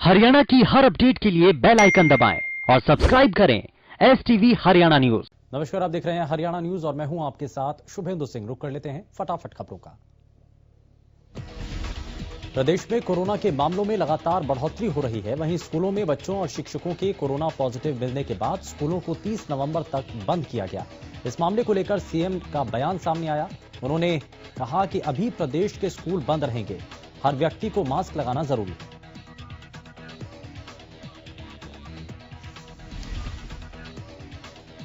हरियाणा की हर अपडेट के लिए बेल आइकन दबाएं और सब्सक्राइब करें STV हरियाणा न्यूज। नमस्कार, आप देख रहे हैं हरियाणा न्यूज और मैं हूं आपके साथ शुभेंदु सिंह। रुक कर लेते हैं फटाफट खबरों का। प्रदेश में कोरोना के मामलों में लगातार बढ़ोतरी हो रही है। वहीं स्कूलों में बच्चों और शिक्षकों के कोरोना पॉजिटिव मिलने के बाद स्कूलों को 30 नवंबर तक बंद किया गया। इस मामले को लेकर सीएम का बयान सामने आया। उन्होंने कहा कि अभी प्रदेश के स्कूल बंद रहेंगे, हर व्यक्ति को मास्क लगाना जरूरी है।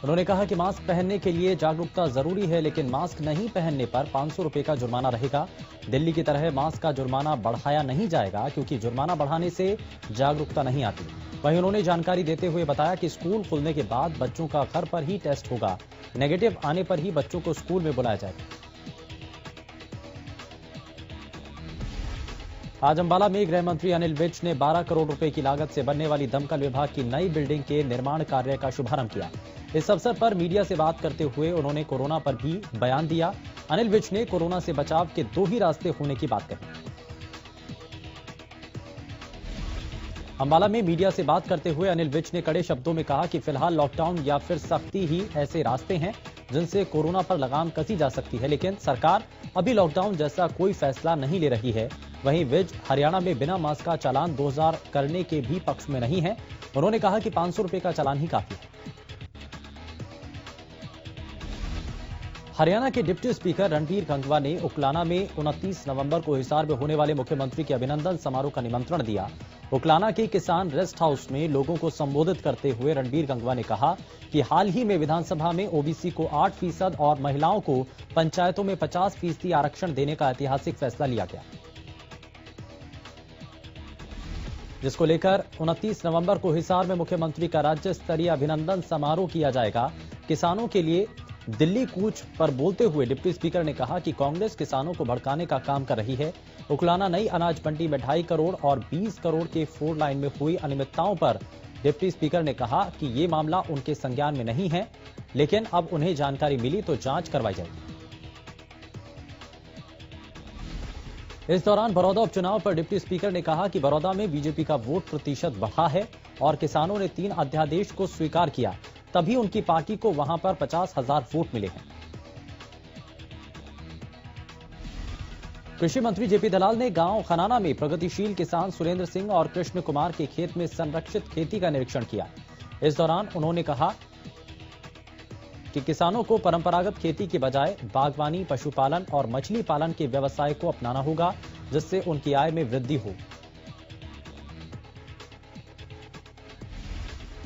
उन्होंने कहा कि मास्क पहनने के लिए जागरूकता जरूरी है, लेकिन मास्क नहीं पहनने पर 500 रुपए का जुर्माना रहेगा। दिल्ली की तरह मास्क का जुर्माना बढ़ाया नहीं जाएगा, क्योंकि जुर्माना बढ़ाने से जागरूकता नहीं आती। वहीं उन्होंने जानकारी देते हुए बताया कि स्कूल खुलने के बाद बच्चों का घर पर ही टेस्ट होगा। नेगेटिव आने पर ही बच्चों को स्कूल में बुलाया जाएगा। आज अंबाला में गृह मंत्री अनिल विज ने 12 करोड़ रुपए की लागत से बनने वाली दमकल विभाग की नई बिल्डिंग के निर्माण कार्य का शुभारंभ किया। इस अवसर पर मीडिया से बात करते हुए उन्होंने कोरोना पर भी बयान दिया। अनिल विज ने कोरोना से बचाव के 2 ही रास्ते होने की बात कही। अंबाला में मीडिया से बात करते हुए अनिल विज ने कड़े शब्दों में कहा कि फिलहाल लॉकडाउन या फिर सख्ती ही ऐसे रास्ते हैं जिनसे कोरोना पर लगाम कसी जा सकती है, लेकिन सरकार अभी लॉकडाउन जैसा कोई फैसला नहीं ले रही है। वहीं विज हरियाणा में बिना मास्क का चालान 2000 करने के भी पक्ष में नहीं है। उन्होंने कहा कि 500 रुपए का चालान ही काफी है। हरियाणा के डिप्टी स्पीकर रणबीर गंगवा ने उकलाना में 29 नवंबर को हिसार में होने वाले मुख्यमंत्री के अभिनंदन समारोह का निमंत्रण दिया। उकलाना के किसान रेस्ट हाउस में लोगों को संबोधित करते हुए रणबीर गंगवा ने कहा कि हाल ही में विधानसभा में ओबीसी को 8% और महिलाओं को पंचायतों में 50% आरक्षण देने का ऐतिहासिक फैसला लिया गया, जिसको लेकर 29 नवंबर को हिसार में मुख्यमंत्री का राज्य स्तरीय अभिनंदन समारोह किया जाएगा। किसानों के लिए दिल्ली कूच पर बोलते हुए डिप्टी स्पीकर ने कहा कि कांग्रेस किसानों को भड़काने का काम कर रही है। उकलाना नई अनाज मंडी में 2.5 करोड़ और 20 करोड़ के 4 लाइन में हुई अनियमितताओं पर डिप्टी स्पीकर ने कहा कि ये मामला उनके संज्ञान में नहीं है, लेकिन अब उन्हें जानकारी मिली तो जांच करवाई जाएगी। इस दौरान बड़ौदा उपचुनाव पर डिप्टी स्पीकर ने कहा कि बड़ौदा में बीजेपी का वोट प्रतिशत बढ़ा है और किसानों ने 3 अध्यादेश को स्वीकार किया, तभी उनकी पार्टी को वहां पर 50,000 वोट मिले हैं। कृषि मंत्री जेपी दलाल ने गांव खनाना में प्रगतिशील किसान सुरेंद्र सिंह और कृष्ण कुमार के खेत में संरक्षित खेती का निरीक्षण किया। इस दौरान उन्होंने कहा कि किसानों को परंपरागत खेती के बजाय बागवानी, पशुपालन और मछली पालन के व्यवसाय को अपनाना होगा, जिससे उनकी आय में वृद्धि हो।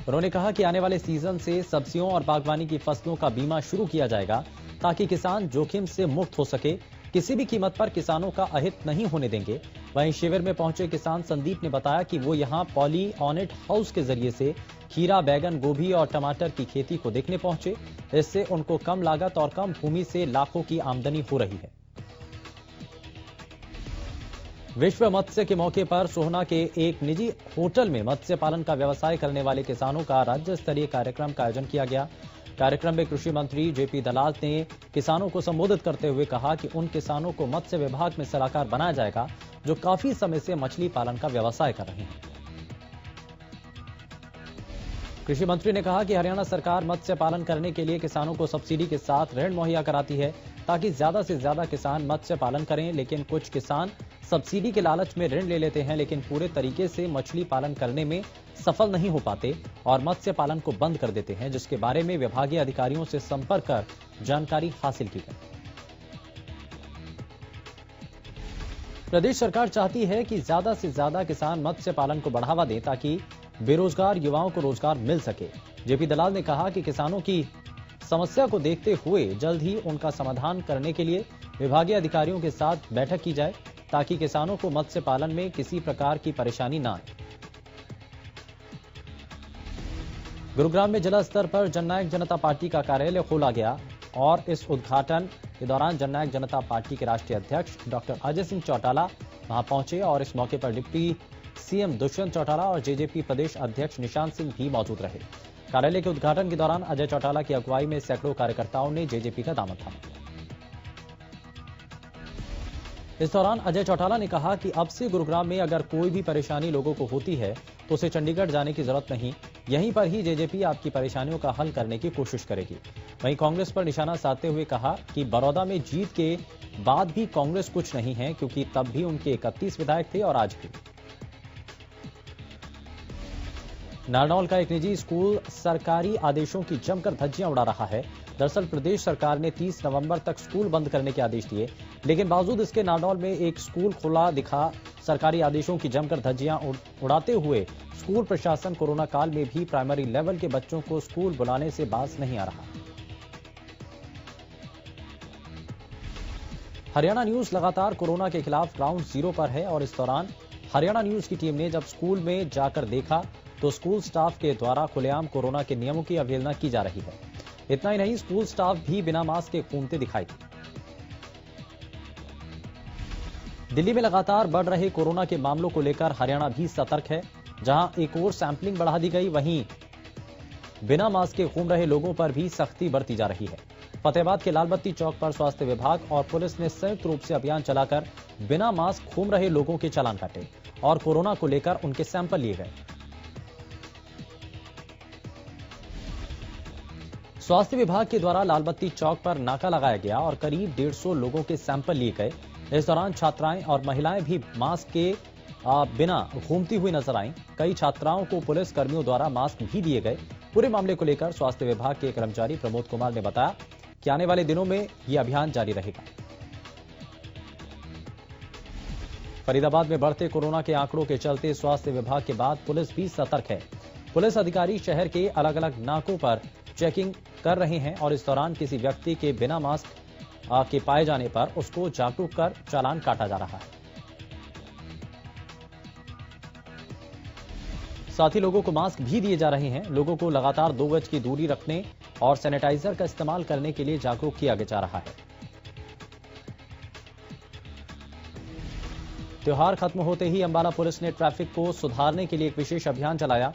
उन्होंने कहा कि आने वाले सीजन से सब्जियों और बागवानी की फसलों का बीमा शुरू किया जाएगा, ताकि किसान जोखिम से मुक्त हो सके। किसी भी कीमत पर किसानों का अहित नहीं होने देंगे। वहीं शिविर में पहुंचे किसान संदीप ने बताया कि वो यहां पॉली ऑनेट हाउस के जरिए से खीरा, बैगन, गोभी और टमाटर की खेती को देखने पहुंचे। इससे उनको कम लागत और कम भूमि से लाखों की आमदनी हो रही है। विश्व मत्स्य के मौके पर सोहना के एक निजी होटल में मत्स्य पालन का व्यवसाय करने वाले किसानों का राज्य स्तरीय कार्यक्रम का आयोजन किया गया। कार्यक्रम में कृषि मंत्री जेपी दलाल ने किसानों को संबोधित करते हुए कहा कि उन किसानों को मत्स्य विभाग में सलाहकार बनाया जाएगा जो काफी समय से मछली पालन का व्यवसाय कर रहे हैं। कृषि मंत्री ने कहा कि हरियाणा सरकार मत्स्य पालन करने के लिए किसानों को सब्सिडी के साथ ऋण मुहैया कराती है, ताकि ज्यादा से ज्यादा किसान मत्स्य पालन करें। लेकिन कुछ किसान सब्सिडी के लालच में ऋण ले लेते हैं, लेकिन पूरे तरीके से मछली पालन करने में सफल नहीं हो पाते और मत्स्य पालन को बंद कर देते हैं, जिसके बारे में विभागीय अधिकारियों से संपर्क कर जानकारी हासिल की गई। प्रदेश सरकार चाहती है कि ज्यादा से ज्यादा किसान मत्स्य पालन को बढ़ावा दें, ताकि बेरोजगार युवाओं को रोजगार मिल सके। जेपी दलाल ने कहा कि किसानों की समस्या को देखते हुए जल्द ही उनका समाधान करने के लिए विभागीय अधिकारियों के साथ बैठक की जाए, ताकि किसानों को मत्स्य पालन में किसी प्रकार की परेशानी न आए। गुरुग्राम में जिला स्तर पर जननायक जनता पार्टी का कार्यालय खोला गया और इस उद्घाटन के दौरान जननायक जनता पार्टी के राष्ट्रीय अध्यक्ष डॉक्टर अजय सिंह चौटाला वहां पहुंचे और इस मौके पर डिप्टी सीएम दुष्यंत चौटाला और जेजेपी प्रदेश अध्यक्ष निशांत सिंह भी मौजूद रहे। कार्यालय के उद्घाटन के दौरान अजय चौटाला की अगुवाई में सैकड़ों कार्यकर्ताओं ने जेजेपी का दामन थामा। इस दौरान अजय चौटाला ने कहा कि अब से गुरुग्राम में अगर कोई भी परेशानी लोगों को होती है तो उसे चंडीगढ़ जाने की जरूरत नहीं, यहीं पर ही जेजेपी आपकी परेशानियों का हल करने की कोशिश करेगी। वहीं कांग्रेस पर निशाना साधते हुए कहा कि बड़ौदा में जीत के बाद भी कांग्रेस कुछ नहीं है, क्योंकि तब भी उनके 31 विधायक थे और आज भी। नारनौल का एक निजी स्कूल सरकारी आदेशों की जमकर धज्जियां उड़ा रहा है। दरअसल प्रदेश सरकार ने 30 नवंबर तक स्कूल बंद करने के आदेश दिए, लेकिन बावजूद इसके नारनौल में एक स्कूल खुला दिखा। सरकारी आदेशों की जमकर धज्जियां उड़ाते हुए स्कूल प्रशासन कोरोना काल में भी प्राइमरी लेवल के बच्चों को स्कूल बुलाने से बाज नहीं आ रहा। हरियाणा न्यूज लगातार कोरोना के खिलाफ ग्राउंड जीरो पर है और इस दौरान हरियाणा न्यूज की टीम ने जब स्कूल में जाकर देखा तो स्कूल स्टाफ के द्वारा खुलेआम कोरोना के नियमों की अवहेलना की जा रही है। इतना ही नहीं, स्कूल स्टाफ भी बिना मास्क के घूमते दिखाई दी। दिल्ली में लगातार बढ़ रहे कोरोना के मामलों को लेकर हरियाणा भी सतर्क है। जहां एक और सैंपलिंग बढ़ा दी गई, वहीं बिना मास्क के घूम रहे लोगों पर भी सख्ती बरती जा रही है। फतेहाबाद के लालबत्ती चौक पर स्वास्थ्य विभाग और पुलिस ने संयुक्त रूप से अभियान चलाकर बिना मास्क घूम रहे लोगों के चालान काटे और कोरोना को लेकर उनके सैंपल लिए गए। स्वास्थ्य विभाग के द्वारा लालबत्ती चौक पर नाका लगाया गया और करीब 150 लोगों के सैंपल लिए गए। इस दौरान छात्राएं और महिलाएं भी मास्क के बिना घूमती हुई नजर आईं। कई छात्राओं को पुलिस कर्मियों द्वारा मास्क भी दिए गए। पूरे मामले को लेकर स्वास्थ्य विभाग के कर्मचारी प्रमोद कुमार ने बताया कि आने वाले दिनों में यह अभियान जारी रहेगा। फरीदाबाद में बढ़ते कोरोना के आंकड़ों के चलते स्वास्थ्य विभाग के बाद पुलिस भी सतर्क है। पुलिस अधिकारी शहर के अलग अलग नाकों पर चेकिंग कर रहे हैं और इस दौरान किसी व्यक्ति के बिना मास्क के पाए जाने पर उसको जागरूक कर चालान काटा जा रहा है। साथ ही लोगों को मास्क भी दिए जा रहे हैं। लोगों को लगातार 2 गज की दूरी रखने और सैनिटाइजर का इस्तेमाल करने के लिए जागरूक किया जा रहा है। त्योहार खत्म होते ही अंबाला पुलिस ने ट्रैफिक को सुधारने के लिए एक विशेष अभियान चलाया।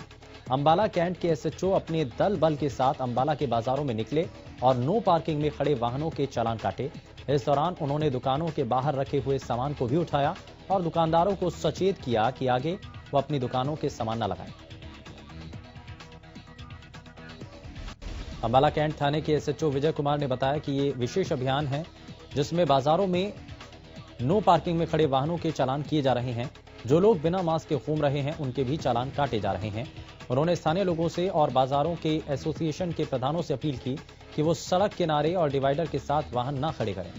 अंबाला कैंट के एसएचओ अपने दल बल के साथ अंबाला के बाजारों में निकले और नो पार्किंग में खड़े वाहनों के चालान काटे। इस दौरान उन्होंने दुकानों के बाहर रखे हुए सामान को भी उठाया और दुकानदारों को सचेत किया कि आगे वो अपनी दुकानों के सामान न लगाएं। अंबाला कैंट थाने के एसएचओ विजय कुमार ने बताया कि ये विशेष अभियान है जिसमें बाजारों में नो पार्किंग में खड़े वाहनों के चालान किए जा रहे हैं। जो लोग बिना मास्क के घूम रहे हैं उनके भी चालान काटे जा रहे हैं। उन्होंने स्थानीय लोगों से और बाजारों के एसोसिएशन के प्रधानों से अपील की कि वो सड़क किनारे और डिवाइडर के साथ वाहन न खड़े करें।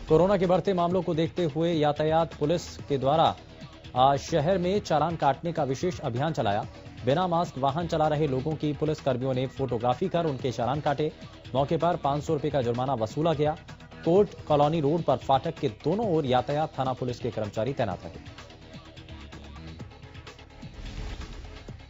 कोरोना के बढ़ते मामलों को देखते हुए यातायात पुलिस के द्वारा शहर में चालान काटने का विशेष अभियान चलाया। बिना मास्क वाहन चला रहे लोगों की पुलिस कर्मियों ने फोटोग्राफी कर उनके चालान काटे। मौके पर 500 रुपए का जुर्माना वसूला गया। कोर्ट कॉलोनी रोड पर फाटक के दोनों ओर यातायात थाना पुलिस के कर्मचारी तैनात रहे।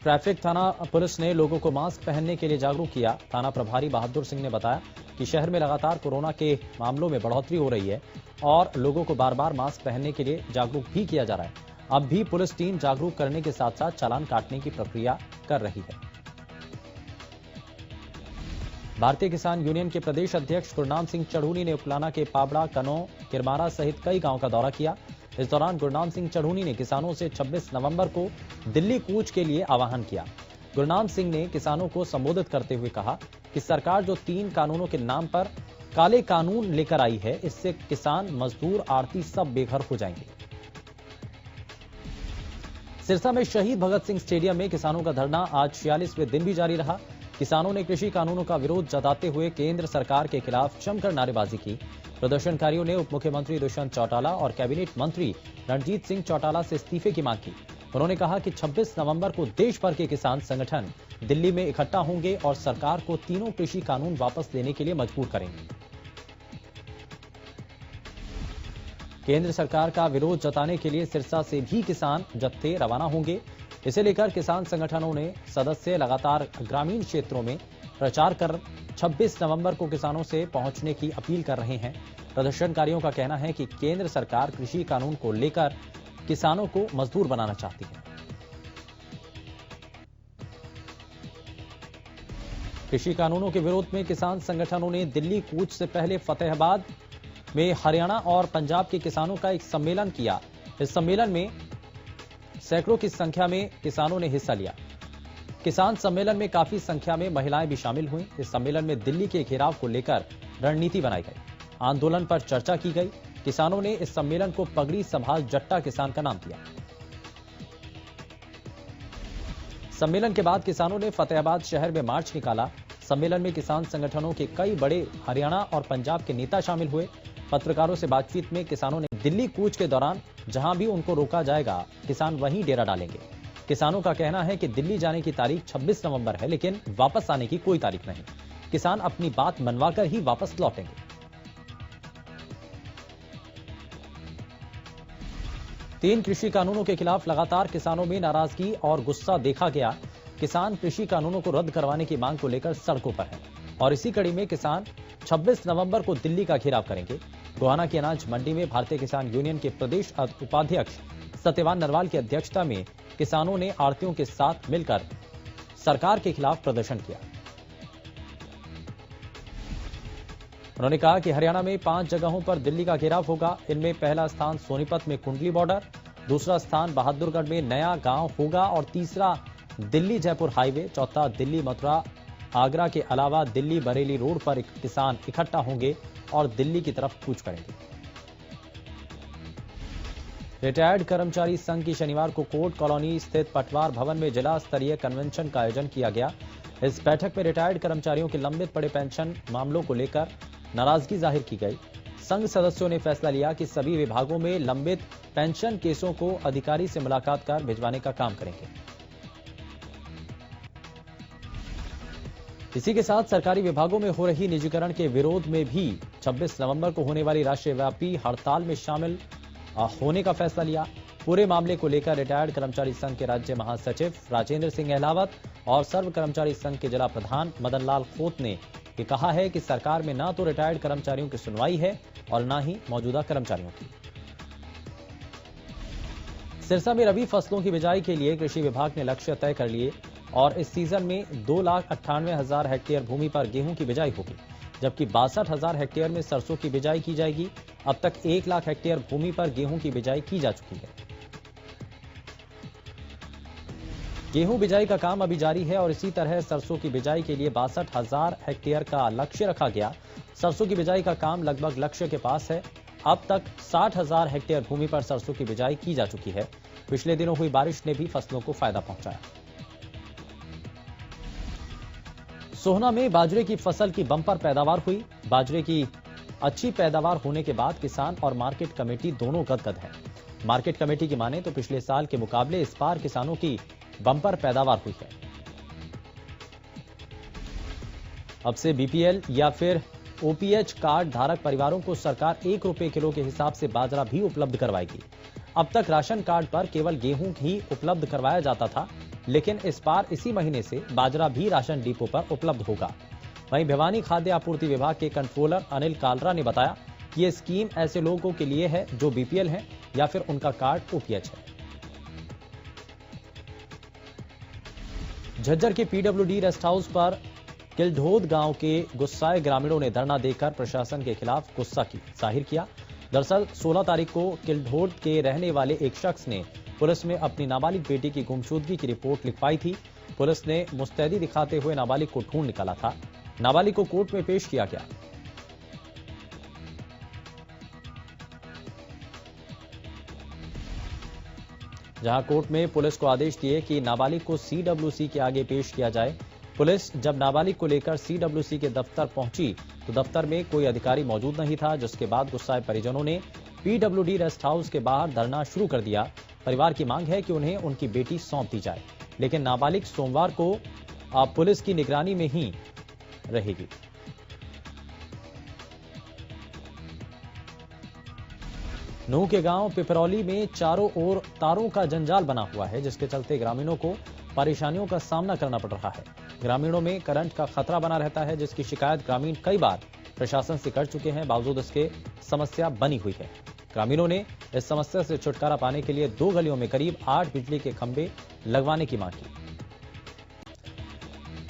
ट्रैफिक थाना पुलिस ने लोगों को मास्क पहनने के लिए जागरूक किया। थाना प्रभारी बहादुर सिंह ने बताया कि शहर में लगातार कोरोना के मामलों में बढ़ोतरी हो रही है और लोगों को बार बार मास्क पहनने के लिए जागरूक भी किया जा रहा है। अब भी पुलिस टीम जागरूक करने के साथ साथ चालान काटने की प्रक्रिया कर रही है। भारतीय किसान यूनियन के प्रदेश अध्यक्ष गुरनाम सिंह चढ़ूनी ने उकलाना के पाबड़ा, कनौ, किरमारा सहित कई गांव का दौरा किया। इस दौरान गुरनाम सिंह चढ़ूनी ने किसानों से 26 नवंबर को दिल्ली कूच के लिए आह्वान किया। गुरनाम सिंह ने किसानों को संबोधित करते हुए कहा कि सरकार जो 3 कानूनों के नाम पर काले कानून लेकर आई है, इससे किसान, मजदूर, आड़ती सब बेघर हो जाएंगे। सिरसा में शहीद भगत सिंह स्टेडियम में किसानों का धरना आज 46वें दिन भी जारी रहा। किसानों ने कृषि कानूनों का विरोध जताते हुए केंद्र सरकार के खिलाफ जमकर नारेबाजी की। प्रदर्शनकारियों ने उप मुख्यमंत्री दुष्यंत चौटाला और कैबिनेट मंत्री रणजीत सिंह चौटाला से इस्तीफे की मांग की। उन्होंने कहा कि 26 नवंबर को देश भर के किसान संगठन दिल्ली में इकट्ठा होंगे और सरकार को तीनों कृषि कानून वापस लेने के लिए मजबूर करेंगे। केंद्र सरकार का विरोध जताने के लिए सिरसा से भी किसान जत्थे रवाना होंगे। इसे लेकर किसान संगठनों ने सदस्य लगातार ग्रामीण क्षेत्रों में प्रचार कर 26 नवंबर को किसानों से पहुंचने की अपील कर रहे हैं। प्रदर्शनकारियों का कहना है कि केंद्र सरकार कृषि कानून को लेकर किसानों को मजदूर बनाना चाहती है। कृषि कानूनों के विरोध में किसान संगठनों ने दिल्ली कूच से पहले फतेहाबाद में हरियाणा और पंजाब के किसानों का एक सम्मेलन किया। इस सम्मेलन में सैकड़ों की संख्या में किसानों ने हिस्सा लिया। किसान सम्मेलन में काफी संख्या में महिलाएं भी शामिल हुई। इस सम्मेलन में दिल्ली के घेराव को लेकर रणनीति बनाई गई, आंदोलन पर चर्चा की गई। किसानों ने इस सम्मेलन को पगड़ी संभाल जट्टा किसान का नाम दिया। सम्मेलन के बाद किसानों ने फतेहाबाद शहर में मार्च निकाला। सम्मेलन में किसान संगठनों के कई बड़े हरियाणा और पंजाब के नेता शामिल हुए। पत्रकारों से बातचीत में किसानों ने दिल्ली कूच के दौरान जहां भी उनको रोका जाएगा, किसान वहीं डेरा डालेंगे। किसानों का कहना है कि दिल्ली जाने की तारीख 26 नवंबर है, लेकिन वापस आने की कोई तारीख नहीं। किसान अपनी बात मनवाकर ही वापस लौटेंगे। तीन कृषि कानूनों के खिलाफ लगातार किसानों में नाराजगी और गुस्सा देखा गया। किसान कृषि कानूनों को रद्द करवाने की मांग को लेकर सड़कों पर हैं और इसी कड़ी में किसान 26 नवंबर को दिल्ली का घेराव करेंगे। गोहाना की अनाज मंडी में भारतीय किसान यूनियन के प्रदेश उपाध्यक्ष सत्यवान नरवाल की अध्यक्षता में किसानों ने आड़तियों के साथ मिलकर सरकार के खिलाफ प्रदर्शन किया। उन्होंने कहा कि हरियाणा में 5 जगहों पर दिल्ली का घेराव होगा। इनमें पहला स्थान सोनीपत में कुंडली बॉर्डर, दूसरा स्थान बहादुरगढ़ में नया गांव होगा और तीसरा दिल्ली जयपुर हाईवे, चौथा दिल्ली मथुरा आगरा के अलावा दिल्ली बरेली रोड पर किसान इकट्ठा होंगे और दिल्ली की तरफ कूच करेंगे। रिटायर्ड कर्मचारी संघ की शनिवार को कोर्ट कॉलोनी स्थित पटवार भवन में जिला स्तरीय कन्वेंशन का आयोजन किया गया। इस बैठक में रिटायर्ड कर्मचारियों के लंबित पड़े पेंशन मामलों को लेकर नाराजगी जाहिर की गई। संघ सदस्यों ने फैसला लिया कि सभी विभागों में लंबित पेंशन केसों को अधिकारी से मुलाकात कर भिजवाने का काम करेंगे। इसी के साथ सरकारी विभागों में हो रही निजीकरण के विरोध में भी 26 नवंबर को होने वाली राष्ट्रव्यापी हड़ताल में शामिल होने का फैसला लिया। पूरे मामले को लेकर रिटायर्ड कर्मचारी संघ के राज्य महासचिव राजेंद्र सिंह अहलावत और सर्व कर्मचारी संघ के जिला प्रधान मदन लाल खोत ने ये कहा है कि सरकार में ना तो रिटायर्ड कर्मचारियों की सुनवाई है और ना ही मौजूदा कर्मचारियों की। सिरसा में रबी फसलों की बिजाई के लिए कृषि विभाग ने लक्ष्य तय कर लिए और इस सीजन में 2,98,000 हेक्टेयर भूमि पर गेहूं की बिजाई होगी, जबकि 62,000 हेक्टेयर में सरसों की बिजाई की जाएगी। अब तक 1 लाख हेक्टेयर भूमि पर गेहूं की बिजाई की जा चुकी है। गेहूं बिजाई का काम अभी जारी है और इसी तरह सरसों की बिजाई के लिए 62,000 हेक्टेयर का लक्ष्य रखा गया। सरसों की बिजाई का काम लगभग लक्ष्य के पास है। अब तक 60,000 हेक्टेयर भूमि पर सरसों की बिजाई की जा चुकी है। पिछले दिनों हुई बारिश ने भी फसलों को फायदा पहुंचाया। सोहना में बाजरे की फसल की बंपर पैदावार हुई। बाजरे की अच्छी पैदावार होने के बाद किसान और मार्केट कमेटी दोनों गदगद है। मार्केट कमेटी की माने तो पिछले साल के मुकाबले इस बार किसानों की बंपर पैदावार हुई है। अब से बीपीएल या फिर ओपीएच कार्ड धारक परिवारों को सरकार 1 रुपए किलो के हिसाब से बाजरा भी उपलब्ध करवाएगी। अब तक राशन कार्ड पर केवल गेहूं ही उपलब्ध करवाया जाता था, लेकिन इस बार इसी महीने से बाजरा भी राशन डिपो पर उपलब्ध होगा। वहीं भिवानी खाद्य आपूर्ति विभाग के कंट्रोलर अनिल कालरा ने बताया कि यह स्कीम ऐसे लोगों के लिए है जो बीपीएल हैं या फिर उनका कार्ड ओपीएच है। झज्जर के पीडब्ल्यूडी रेस्ट हाउस पर किलढोद गांव के गुस्साए ग्रामीणों ने धरना देकर प्रशासन के खिलाफ गुस्सा जाहिर किया। दरअसल 16 तारीख को किलढोद के रहने वाले एक शख्स ने पुलिस में अपनी नाबालिग बेटी की गुमशुदगी की रिपोर्ट लिखवाई थी। पुलिस ने मुस्तैदी दिखाते हुए नाबालिग को ढूंढ निकाला था। नाबालिग को कोर्ट में पेश किया गया। जहां कोर्ट में पुलिस को आदेश दिए कि नाबालिग को सीडब्ल्यूसी के आगे पेश किया जाए। पुलिस जब नाबालिग को लेकर सीडब्ल्यूसी के दफ्तर पहुंची तो दफ्तर में कोई अधिकारी मौजूद नहीं था, जिसके बाद गुस्साए परिजनों ने पीडब्ल्यूडी रेस्ट हाउस के बाहर धरना शुरू कर दिया। परिवार की मांग है कि उन्हें उनकी बेटी सौंप दी जाए, लेकिन नाबालिग सोमवार को पुलिस की निगरानी में ही रहेगी। नूह के गांव पिपरौली में चारों ओर तारों का जंजाल बना हुआ है, जिसके चलते ग्रामीणों को परेशानियों का सामना करना पड़ रहा है। ग्रामीणों में करंट का खतरा बना रहता है, जिसकी शिकायत ग्रामीण कई बार प्रशासन से कर चुके हैं। बावजूद इसके समस्या बनी हुई है। ग्रामीणों ने इस समस्या से छुटकारा पाने के लिए 2 गलियों में करीब 8 बिजली के खंभे लगवाने की मांग की।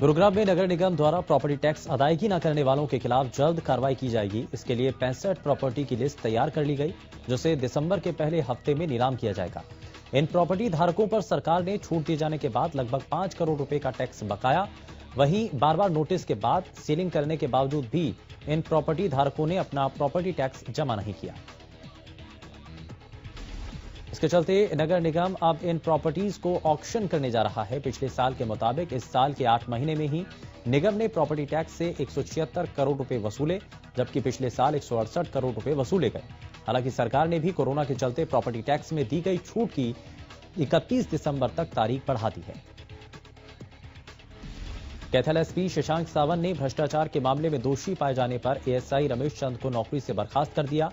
गुरुग्राम में नगर निगम द्वारा प्रॉपर्टी टैक्स अदायगी न करने वालों के खिलाफ जल्द कार्रवाई की जाएगी। इसके लिए 65 प्रॉपर्टी की लिस्ट तैयार कर ली गई, जिसे दिसंबर के पहले हफ्ते में नीलाम किया जाएगा। इन प्रॉपर्टी धारकों पर सरकार ने छूट दिए जाने के बाद लगभग 5 करोड़ रुपए का टैक्स बकाया। वहीं बार बार नोटिस के बाद सीलिंग करने के बावजूद भी इन प्रॉपर्टी धारकों ने अपना प्रॉपर्टी टैक्स जमा नहीं किया। इसके चलते नगर निगम अब इन प्रॉपर्टीज को ऑक्शन करने जा रहा है। पिछले साल के मुताबिक इस साल के 8 महीने में ही निगम ने प्रॉपर्टी टैक्स से 176 करोड़ रुपए वसूले, जबकि पिछले साल 168 करोड़ रुपए वसूले गए। हालांकि सरकार ने भी कोरोना के चलते प्रॉपर्टी टैक्स में दी गई छूट की 31 दिसंबर तक तारीख बढ़ा दी है। कैथल एसपी शशांक सावंत ने भ्रष्टाचार के मामले में दोषी पाए जाने पर एएसआई रमेश चंद को नौकरी से बर्खास्त कर दिया।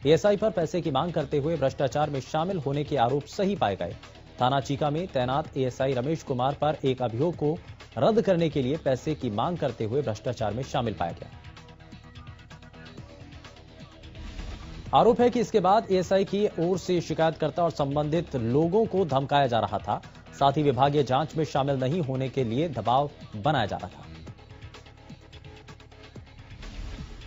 एएसआई पर पैसे की मांग करते हुए भ्रष्टाचार में शामिल होने के आरोप सही पाए गए। थाना चीका में तैनात एएसआई रमेश कुमार पर एक अभियोग को रद्द करने के लिए पैसे की मांग करते हुए भ्रष्टाचार में शामिल पाया गया। आरोप है कि इसके बाद एएसआई की ओर से शिकायतकर्ता और संबंधित लोगों को धमकाया जा रहा था। साथ ही विभागीय जांच में शामिल नहीं होने के लिए दबाव बनाया जा रहा था।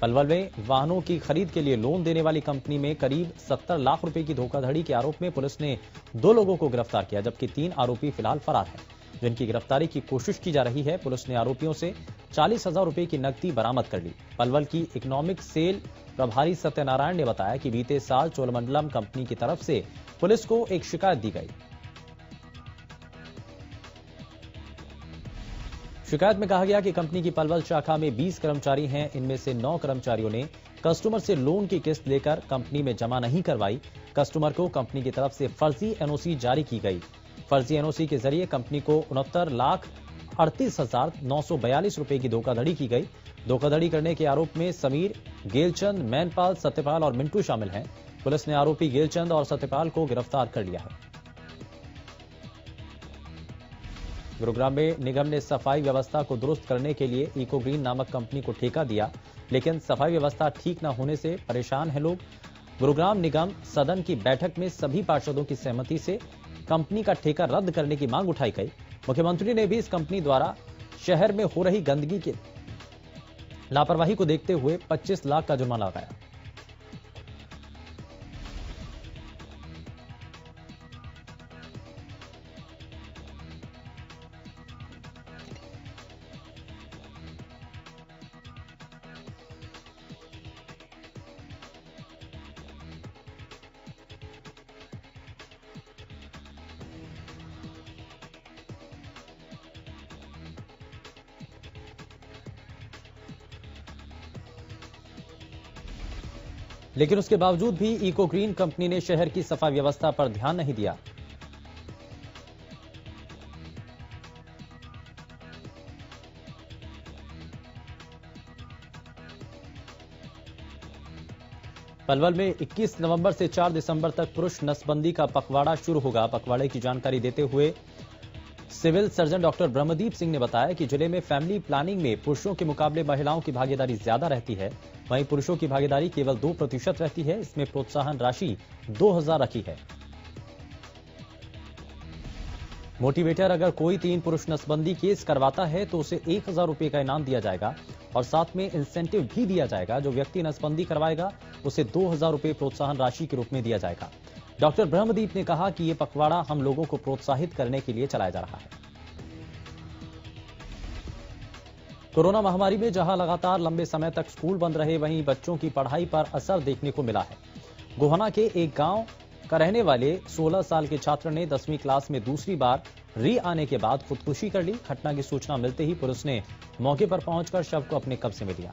पलवल में वाहनों की खरीद के लिए लोन देने वाली कंपनी में करीब 70 लाख रुपए की धोखाधड़ी के आरोप में पुलिस ने 2 लोगों को गिरफ्तार किया, जबकि 3 आरोपी फिलहाल फरार हैं, जिनकी गिरफ्तारी की कोशिश की जा रही है। पुलिस ने आरोपियों से 40,000 रुपए की नकदी बरामद कर ली। पलवल की इकोनॉमिक सेल प्रभारी सत्यनारायण ने बताया कि बीते साल चोलमंडलम कंपनी की तरफ से पुलिस को एक शिकायत दी गई। शिकायत में कहा गया कि कंपनी की पलवल शाखा में 20 कर्मचारी हैं। इनमें से 9 कर्मचारियों ने कस्टमर से लोन की किस्त लेकर कंपनी में जमा नहीं करवाई। कस्टमर को कंपनी की तरफ से फर्जी एनओसी जारी की गई। फर्जी एनओसी के जरिए कंपनी को 69,38,942 रुपए की धोखाधड़ी की गई। धोखाधड़ी करने के आरोप में समीर, गेलचंद, मैनपाल, सत्यपाल और मिंटू शामिल हैं। पुलिस ने आरोपी गेलचंद और सत्यपाल को गिरफ्तार कर लिया है। गुरुग्राम में निगम ने सफाई व्यवस्था को दुरुस्त करने के लिए इको ग्रीन नामक कंपनी को ठेका दिया, लेकिन सफाई व्यवस्था ठीक न होने से परेशान हैं लोग। गुरुग्राम निगम सदन की बैठक में सभी पार्षदों की सहमति से कंपनी का ठेका रद्द करने की मांग उठाई गई। मुख्यमंत्री ने भी इस कंपनी द्वारा शहर में हो रही गंदगी की लापरवाही को देखते हुए 25 लाख का जुर्माना लगाया। लेकिन उसके बावजूद भी इको ग्रीन कंपनी ने शहर की सफाई व्यवस्था पर ध्यान नहीं दिया। पलवल में 21 नवंबर से 4 दिसंबर तक पुरुष नसबंदी का पखवाड़ा शुरू होगा। पखवाड़े की जानकारी देते हुए civil surgeon doctor Brahmdeep Singh ने बताया कि जिले में फैमिली प्लानिंग में पुरुषों के मुकाबले महिलाओं की भागीदारी ज्यादा रहती है। वहीं पुरुषों की भागीदारी केवल 2% रहती है। इसमें प्रोत्साहन राशि 2,000 रखी है। मोटिवेटर अगर कोई 3 पुरुष नसबंदी केस करवाता है तो उसे 1,000 रुपए का इनाम दिया जाएगा और साथ में इंसेंटिव भी दिया जाएगा। जो व्यक्ति नसबंदी करवाएगा उसे 2,000 रुपए प्रोत्साहन राशि के रूप में दिया जाएगा। डॉक्टर ब्रह्मदीप ने कहा कि यह पखवाड़ा हम लोगों को प्रोत्साहित करने के लिए चलाया जा रहा है। कोरोना महामारी में जहां लगातार लंबे समय तक स्कूल बंद रहे, वहीं बच्चों की पढ़ाई पर असर देखने को मिला है। गोहाना के एक गांव का रहने वाले 16 साल के छात्र ने 10वीं क्लास में दूसरी बार री आने के बाद खुदकुशी कर ली। घटना की सूचना मिलते ही पुलिस ने मौके पर पहुंचकर शव को अपने कब्जे में लिया।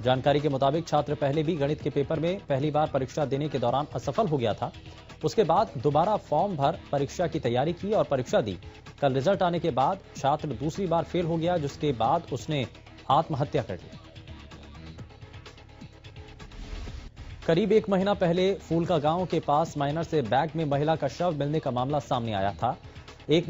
जानकारी के मुताबिक छात्र पहले भी गणित के पेपर में पहली बार परीक्षा देने के दौरान असफल हो गया था। उसके बाद दोबारा फॉर्म भर परीक्षा की तैयारी की और परीक्षा दी। कल रिजल्ट आने के बाद छात्र दूसरी बार फेल हो गया, जिसके बाद उसने आत्महत्या कर ली। करीब 1 महीना पहले फूलका गांव के पास माइनर से बैग में महिला का शव मिलने का मामला सामने आया था। एक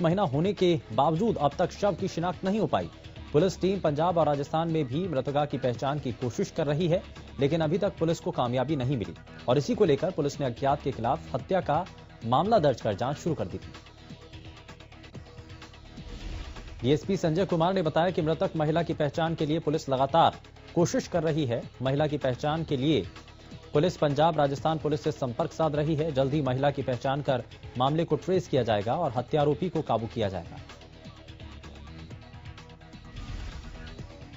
महीना होने के बावजूद अब तक शव की शिनाख्त नहीं हो पाई। पुलिस टीम पंजाब और राजस्थान में भी मृतका की पहचान की कोशिश कर रही है, लेकिन अभी तक पुलिस को कामयाबी नहीं मिली और इसी को लेकर पुलिस ने अज्ञात के खिलाफ हत्या का मामला दर्ज कर जांच शुरू कर दी थी। डीएसपी संजय कुमार ने बताया कि मृतक महिला की पहचान के लिए पुलिस लगातार कोशिश कर रही है। महिला की पहचान के लिए पुलिस पंजाब, राजस्थान पुलिस से संपर्क साध रही है। जल्द ही महिला की पहचान कर मामले को ट्रेस किया जाएगा और हत्यारोपी को काबू किया जाएगा।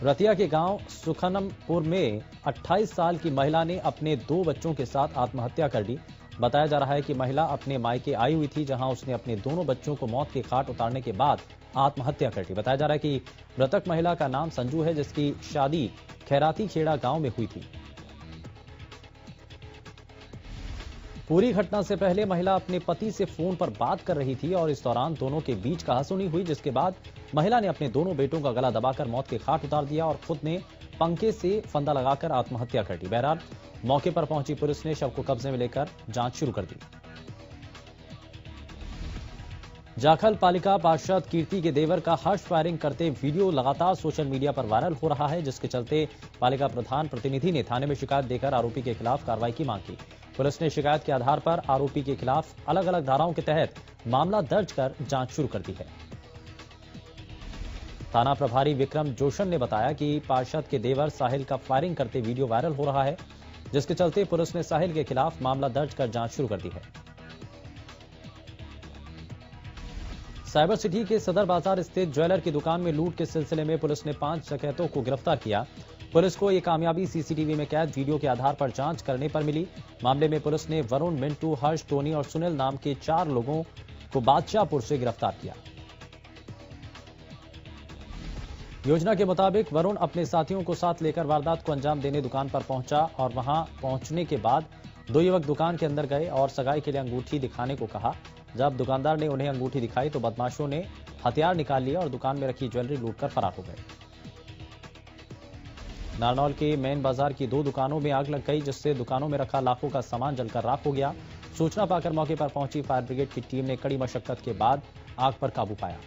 रतिया के गांव सुखनमपुर में 28 साल की महिला ने अपने 2 बच्चों के साथ आत्महत्या कर ली। बताया जा रहा है कि महिला अपने मायके आई हुई थी, जहां उसने अपने दोनों बच्चों को मौत के घाट उतारने के बाद आत्महत्या कर ली। बताया जा रहा है कि मृतक महिला का नाम संजू है, जिसकी शादी खैराती खेड़ा गांव में हुई थी। पूरी घटना से पहले महिला अपने पति से फोन पर बात कर रही थी और इस दौरान दोनों के बीच कहासुनी हुई, जिसके बाद महिला ने अपने दोनों बेटों का गला दबाकर मौत के घाट उतार दिया और खुद ने पंखे से फंदा लगाकर आत्महत्या कर ली। बहरहाल मौके पर पहुंची पुलिस ने शव को कब्जे में लेकर जांच शुरू कर दी। जाखल पालिका पार्षद कीर्ति के देवर का हर्ष फायरिंग करते वीडियो लगातार सोशल मीडिया पर वायरल हो रहा है, जिसके चलते पालिका प्रधान प्रतिनिधि ने थाने में शिकायत देकर आरोपी के खिलाफ कार्रवाई की मांग की। पुलिस ने शिकायत के आधार पर आरोपी के खिलाफ अलग अलग धाराओं के तहत मामला दर्ज कर जांच शुरू कर दी है। थाना प्रभारी विक्रम जोशन ने बताया कि पार्षद के देवर साहिल का फायरिंग करते वीडियो वायरल हो रहा है, जिसके चलते पुलिस ने साहिल के खिलाफ मामला दर्ज कर जांच शुरू कर दी है। साइबर सिटी के सदर बाजार स्थित ज्वेलर की दुकान में लूट के सिलसिले में पुलिस ने 5 डकैतों को गिरफ्तार किया। पुलिस को यह कामयाबी सीसीटीवी में कैद वीडियो के आधार पर जांच करने पर मिली। मामले में पुलिस ने वरुण, मिंटू, हर्ष, टोनी और सुनील नाम के 4 लोगों को बादशाहपुर से गिरफ्तार किया। योजना के मुताबिक वरुण अपने साथियों को साथ लेकर वारदात को अंजाम देने दुकान पर पहुंचा और वहां पहुंचने के बाद 2 युवक दुकान के अंदर गए और सगाई के लिए अंगूठी दिखाने को कहा। जब दुकानदार ने उन्हें अंगूठी दिखाई तो बदमाशों ने हथियार निकाल लिया और दुकान में रखी ज्वेलरी लूटकर फरार हो गए। नारनौल के मेन बाजार की 2 दुकानों में आग लग गई, जिससे दुकानों में रखा लाखों का सामान जलकर राख हो गया। सूचना पाकर मौके पर पहुंची फायर ब्रिगेड की टीम ने कड़ी मशक्कत के बाद आग पर काबू पाया।